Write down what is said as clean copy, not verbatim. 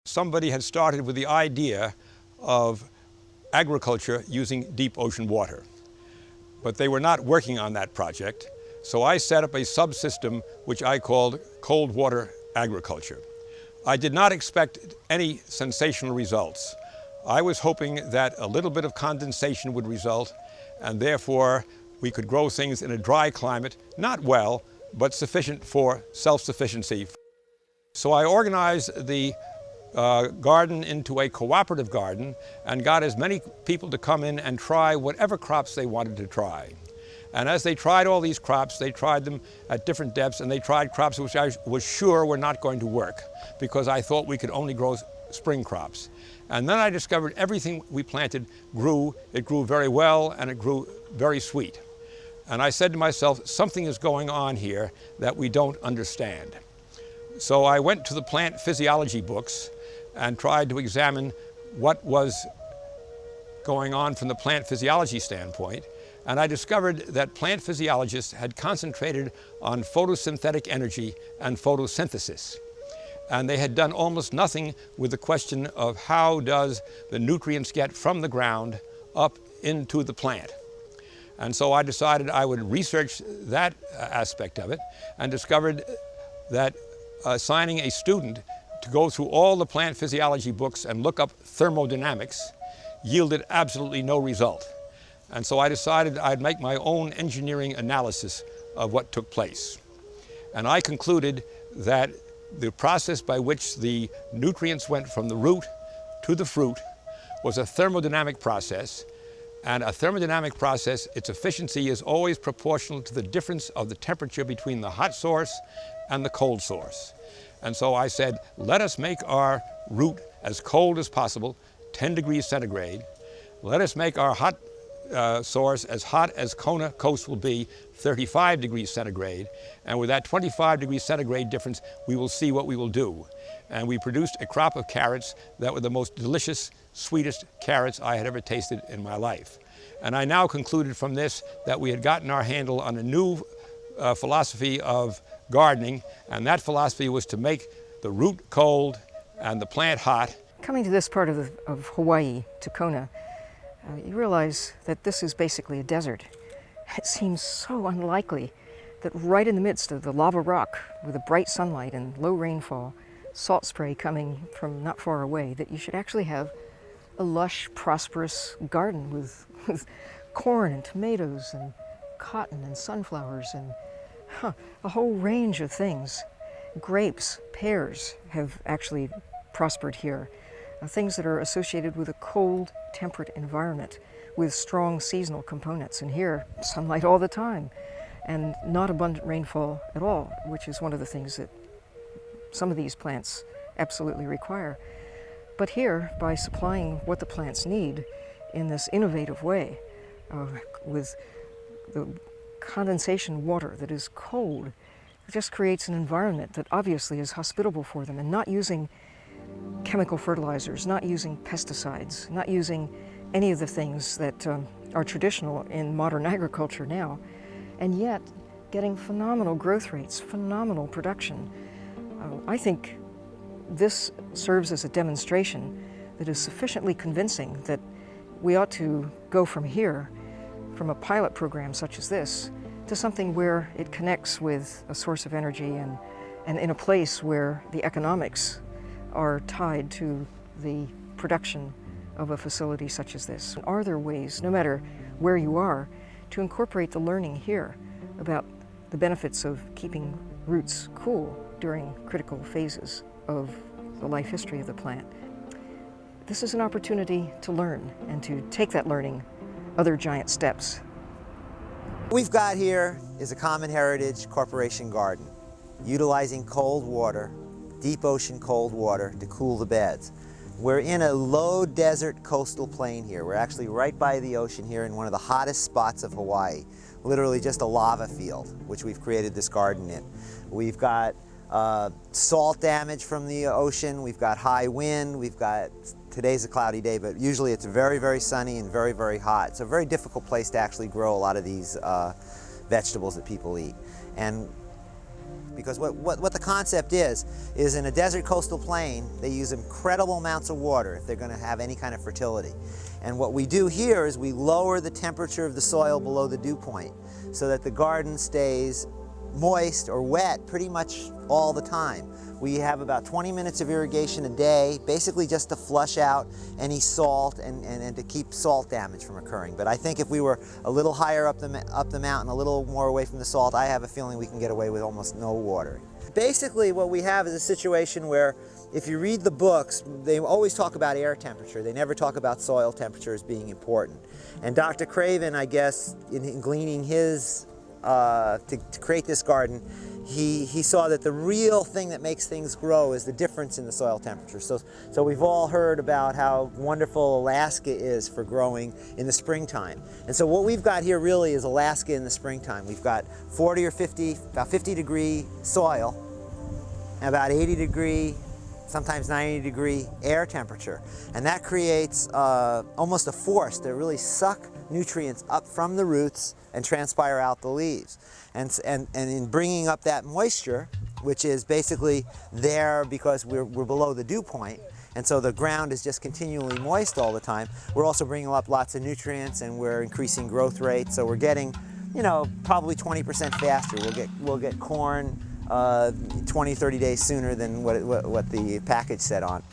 Somebody had started with the idea of agriculture using deep ocean water, but they were not working on that project. So I set up a subsystem which I called cold water agriculture. I did not expect any sensational results. I was hoping that a little bit of condensation would result, and therefore we could grow things in a dry climate, not well, but sufficient for self-sufficiency. So I organized the garden into a cooperative garden and got as many people to come in and try whatever crops they wanted to try. And as they tried all these crops, they tried them at different depths, and they tried crops which I was sure were not going to work because I thought we could only grow spring crops. And then I discovered everything we planted grew. It grew very well, and it grew very sweet. And I said to myself, something is going on here that we don't understand. So I went to the plant physiology books and tried to examine what was going on from the plant physiology standpoint. And I discovered that plant physiologists had concentrated on photosynthetic energy and photosynthesis. And they had done almost nothing with the question of how does the nutrients get from the ground up into the plant. And so I decided I would research that aspect of it, and discovered that assigning a student to go through all the plant physiology books and look up thermodynamics yielded absolutely no result. And so I decided I'd make my own engineering analysis of what took place. And I concluded that the process by which the nutrients went from the root to the fruit was a thermodynamic process. And a thermodynamic process, its efficiency is always proportional to the difference of the temperature between the hot source and the cold source. And so I said, let us make our root as cold as possible, 10 degrees centigrade. Let us make our hot source as hot as Kona coast will be, 35 degrees centigrade. And with that 25 degrees centigrade difference, we will see what we will do. And we produced a crop of carrots that were the most delicious, sweetest carrots I had ever tasted in my life. And I now concluded from this that we had gotten our handle on a new philosophy of gardening, and that philosophy was to make the root cold and the plant hot. Coming to this part of Hawaii, to Kona, you realize that this is basically a desert. It seems so unlikely that right in the midst of the lava rock, with a bright sunlight and low rainfall, salt spray coming from not far away, that you should actually have a lush, prosperous garden with corn and tomatoes and cotton and sunflowers and a whole range of things. Grapes, pears have actually prospered here. Things that are associated with a cold, temperate environment with strong seasonal components. And here, sunlight all the time and not abundant rainfall at all, which is one of the things that some of these plants absolutely require. But here, by supplying what the plants need in this innovative way, with the condensation water that is cold, it just creates an environment that obviously is hospitable for them, and not using chemical fertilizers, not using pesticides, not using any of the things that are traditional in modern agriculture now, and yet getting phenomenal growth rates, phenomenal production. I think this serves as a demonstration that is sufficiently convincing that we ought to go from here, from a pilot program such as this, to something where it connects with a source of energy and in a place where the economics are tied to the production of a facility such as this. Are there ways, no matter where you are, to incorporate the learning here about the benefits of keeping roots cool during critical phases of the life history of the plant? This is an opportunity to learn and to take that learning other giant steps. What we've got here is a Common Heritage Corporation garden, utilizing cold water, deep ocean cold water, to cool the beds. We're in a low desert coastal plain here. We're actually right by the ocean here in one of the hottest spots of Hawaii, literally just a lava field, which we've created this garden in. We've got salt damage from the ocean, we've got high wind, we've got, today's a cloudy day, but usually it's very, very sunny and very, very hot. It's a very difficult place to actually grow a lot of these vegetables that people eat. And because what the concept is in a desert coastal plain, they use incredible amounts of water if they're going to have any kind of fertility. And what we do here is we lower the temperature of the soil below the dew point so that the garden stays moist or wet pretty much all the time. We have about 20 minutes of irrigation a day, basically just to flush out any salt and to keep salt damage from occurring. But I think if we were a little higher up the mountain, a little more away from the salt, I have a feeling we can get away with almost no watering. Basically what we have is a situation where if you read the books, they always talk about air temperature. They never talk about soil temperature as being important. And Dr. Craven, I guess, in gleaning his, to create this garden, he saw that the real thing that makes things grow is the difference in the soil temperature. So we've all heard about how wonderful Alaska is for growing in the springtime. And so what we've got here really is Alaska in the springtime. We've got 40 or 50, about 50 degree soil, and about 80 degree, sometimes 90 degree air temperature. And that creates almost a force to really suck nutrients up from the roots and transpire out the leaves. And in bringing up that moisture, which is basically there because we're below the dew point, and so the ground is just continually moist all the time, we're also bringing up lots of nutrients and we're increasing growth rate. So we're getting, you know, probably 20% faster. We'll get corn 20, 30 days sooner than what the package said on.